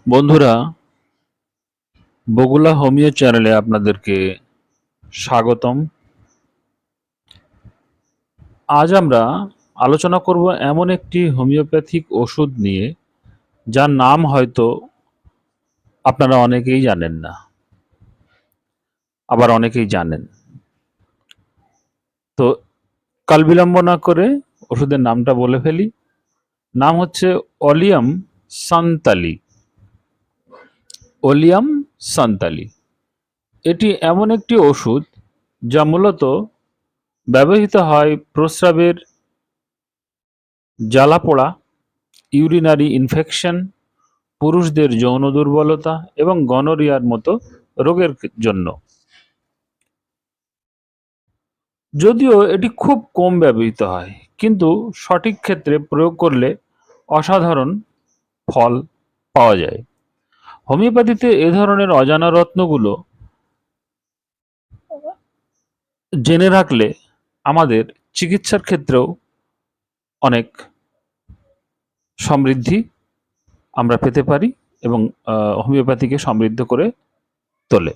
বন্ধুরা, বগুলা হোমিও চ্যানেলে আপনাদেরকে স্বাগতম। আজ আমরা আলোচনা করব এমন একটি হোমিওপ্যাথিক ওষুধ নিয়ে যার নাম হয়তো আপনারা অনেকেই জানেন না, আবার অনেকেই জানেন। তো কাল বিলম্ব না করে ওষুধের নামটা বলে ফেলি। নাম হচ্ছে অলিয়াম সান্তালি। অলিয়াম সান্তালি এটি এমন একটি ওষুধ যা মূলত ব্যবহৃত হয় প্রস্রাবের জ্বালাপোড়া, ইউরিনারি ইনফেকশন, পুরুষদের যৌন দুর্বলতা এবং গনোরিয়ার মতো রোগের জন্য। যদিও এটি খুব কম ব্যবহৃত হয়, কিন্তু সঠিক ক্ষেত্রে প্রয়োগ করলে অসাধারণ ফল পাওয়া যায়। হোমিওপ্যাথিতে এ ধরনের অজানা রত্নগুলো জেনে রাখলে আমাদের চিকিৎসার ক্ষেত্রেও অনেক সমৃদ্ধি আমরা পেতে পারি এবং হোমিওপ্যাথিকে সমৃদ্ধ করে তোলে।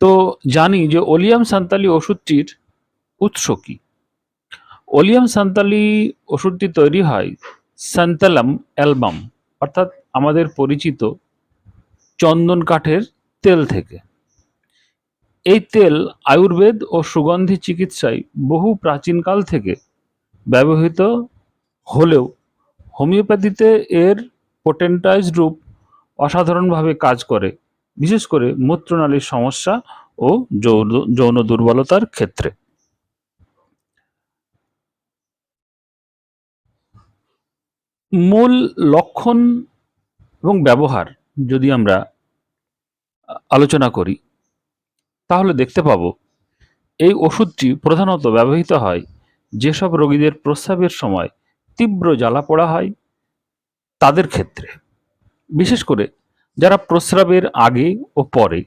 তো জানি যে ওলিয়াম সান্তালি ওষুধটির উৎস কি। ওলিয়াম সান্তালি ওষুধটি তৈরি হয় সান্তালাম অ্যালবাম, অর্থাৎ আমাদের পরিচিত চন্দন কাঠের তেল থেকে। এই তেল আয়ুর্বেদ ও সুগন্ধি চিকিৎসায় বহু প্রাচীনকাল থেকে ব্যবহৃত হলেও হোমিওপ্যাথিতে এর পোটেন্টাইজ রূপ অসাধারণভাবে কাজ করে, বিশেষ করে মূত্রনালীর সমস্যা ও যৌন দুর্বলতার ক্ষেত্রে। মূল লক্ষণ এবং ব্যবহার যদি আমরা আলোচনা করি, তাহলে দেখতে পাবো এই ওষুধটি প্রধানত ব্যবহৃত হয় যেসব রোগীদের প্রস্রাবের সময় তীব্র জ্বালাপোড়া হয় তাদের ক্ষেত্রে, বিশেষ করে যারা প্রস্রাবের আগে ও পরে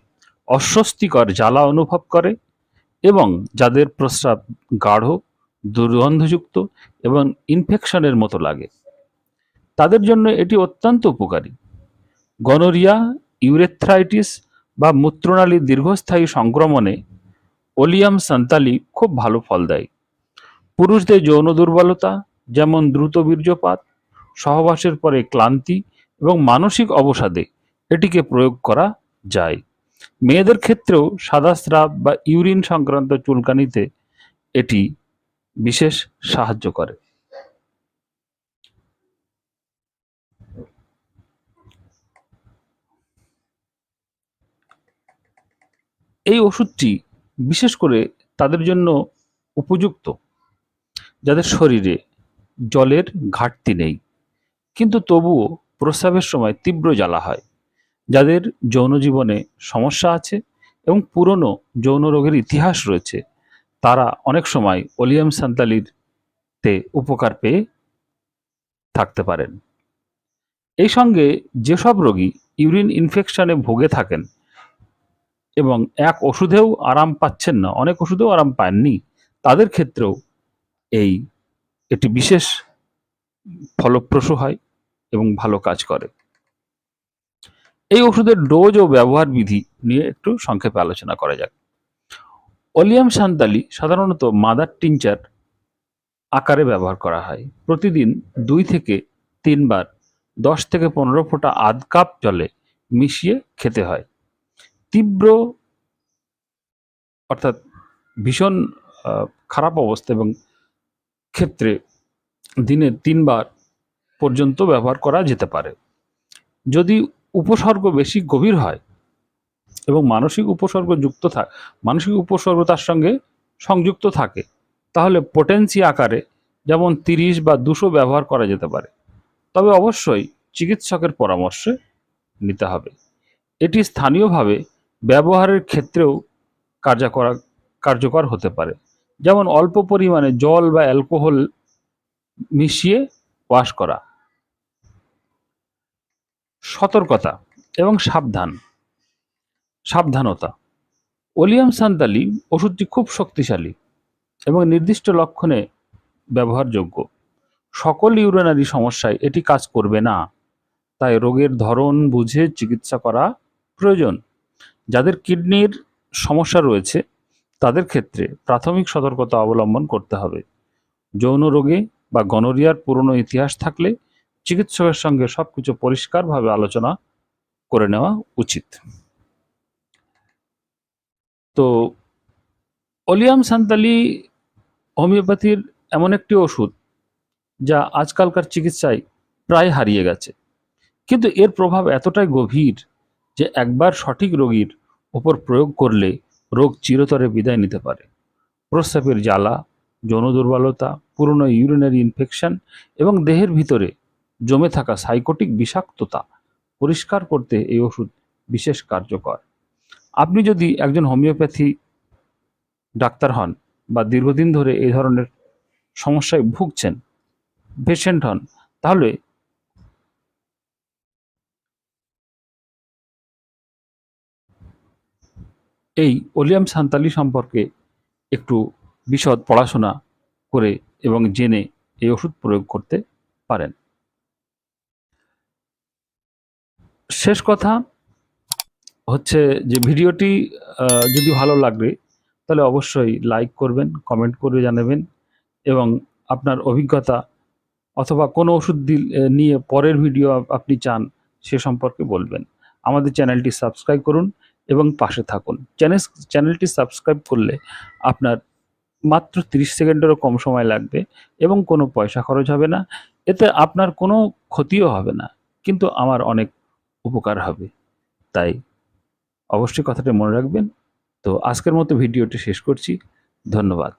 অস্বস্তিকর জ্বালা অনুভব করে এবং যাদের প্রস্রাব গাঢ়, দুর্গন্ধযুক্ত এবং ইনফেকশনের মতো লাগে, তাদের জন্য এটি অত্যন্ত উপকারী। গনোরিয়া, ইউরেথ্রাইটিস বা মূত্রনালীর দীর্ঘস্থায়ী সংক্রমণে ওলিয়াম সান্তালি খুব ভালো ফল দেয়। পুরুষদের যৌন দুর্বলতা, যেমন দ্রুত বীর্যপাত, সহবাসের পরে ক্লান্তি এবং মানসিক অবসাদে এটিকে প্রয়োগ করা যায়। মেয়েদের ক্ষেত্রেও সাদা স্রাব বা ইউরিন সংক্রান্ত চুলকানিতে এটি বিশেষ সাহায্য করে। এই ওষুধটি বিশেষ করে তাদের জন্য উপযুক্ত যাদের শরীরে জলের ঘাটতি নেই, কিন্তু তবুও প্রস্রাবের সময় তীব্র জ্বালা হয়, যাদের যৌন জীবনে সমস্যা আছে এবং পুরনো যৌন রোগের ইতিহাস রয়েছে, তারা অনেক সময় ওলিয়াম সান্তালির তে উপকার পেয়ে থাকতে পারেন। এই সঙ্গে যেসব রোগী ইউরিন ইনফেকশনে ভুগে থাকেন এবং এক ওষুধেও আরাম পাচ্ছেন না, অনেক ওষুধেও আরাম পাননি, তাদের ক্ষেত্রেও এটি বিশেষ ফলপ্রসূ হয় এবং ভালো কাজ করে। এই ওষুধের ডোজ ও ব্যবহার বিধি নিয়ে একটু সংক্ষেপে আলোচনা করা যাক। ওলিয়াম সান্তালি সাধারণত মাদার টিংচার আকারে ব্যবহার করা হয়। প্রতিদিন 2 থেকে 3 বার 10 থেকে 15 ফোঁটা আধ কাপ জলে মিশিয়ে খেতে হয়। তীব্র অর্থাৎ ভীষণ খারাপ অবস্থা এবং ক্ষেত্রে দিনে 3 বার পর্যন্ত ব্যবহার করা যেতে পারে। যদি উপসর্গ বেশি গভীর হয় এবং মানসিক উপসর্গ তার সঙ্গে সংযুক্ত থাকে, তাহলে পোটেন্সি আকারে যেমন 30 বা 200 ব্যবহার করা যেতে পারে, তবে অবশ্যই চিকিৎসকের পরামর্শে নিতে হবে। এটি স্থানীয়ভাবে ব্যবহারের ক্ষেত্রেও কার্যকর হতে পারে, যেমন অল্প পরিমাণে জল বা অ্যালকোহল মিশিয়ে ওয়াশ করা। সতর্কতা এবং সাবধানতা। ওলিয়াম সান্তালি ওষুধটি খুব শক্তিশালী এবং নির্দিষ্ট লক্ষণে ব্যবহারযোগ্য। সকল ইউরিনারি সমস্যায় এটি কাজ করবে না। তাই রোগের ধরন বুঝে চিকিৎসা করা প্রয়োজন। যাদের কিডনির সমস্যা রয়েছে তাদের ক্ষেত্রে প্রাথমিক সতর্কতা অবলম্বন করতে হবে। যৌন রোগে বা গনোরিয়ার পুরনো ইতিহাস থাকলে চিকিৎসকের সঙ্গে সবকিছু পরিষ্কারভাবে আলোচনা করে নেওয়া উচিত। তো ওলিয়াম সান্তালি হোমিওপ্যাথির এমন একটি ওষুধ যা আজকালকার চিকিৎসায় প্রায় হারিয়ে গেছে, কিন্তু এর প্রভাব এতটাই গভীর যে একবার সঠিক রোগীর ওপর প্রয়োগ করলে রোগ চিরতরে বিদায় নিতে পারে। প্রস্রাবের জ্বালা, যৌন দুর্বলতা, পুরনো ইউরিনারি ইনফেকশন এবং দেহের ভিতরে জমে থাকা সাইকোটিক বিষাক্ততা পরিষ্কার করতে এই ওষুধ বিশেষ কার্যকর। আপনি যদি একজন হোমিওপ্যাথি ডাক্তার হন বা দীর্ঘদিন ধরে এই ধরনের সমস্যায় ভুগছেন, পেশেন্ট হন, তাহলে এই ওলিয়াম সান্তালি সম্পর্কে একটু বিশদ পড়াশোনা করে এবং জেনে এই ওষুধ প্রয়োগ করতে পারেন। শেষ কথা হচ্ছে যে ভিডিওটি যদি ভালো লাগে তাহলে অবশ্যই লাইক করবেন, কমেন্ট করে জানাবেন এবং আপনার অভিজ্ঞতা অথবা কোনো ওষুধ নিয়ে পরের ভিডিও আপনি চান সে সম্পর্কে বলবেন। আমাদের চ্যানেলটি সাবস্ক্রাইব করুন এবং পাশে থাকুন। চ্যানেলটি সাবস্ক্রাইব করলে আপনার মাত্র 30 সেকেন্ডেরও কম সময় লাগবে এবং কোনো পয়সা খরচ হবে না। এতে আপনার কোনো ক্ষতিও হবে না, কিন্তু আমার অনেক উপকার হবে। তাই অবশ্যই কথাটা মনে রাখবেন। তো আজকের মতো ভিডিওটি শেষ করছি। ধন্যবাদ।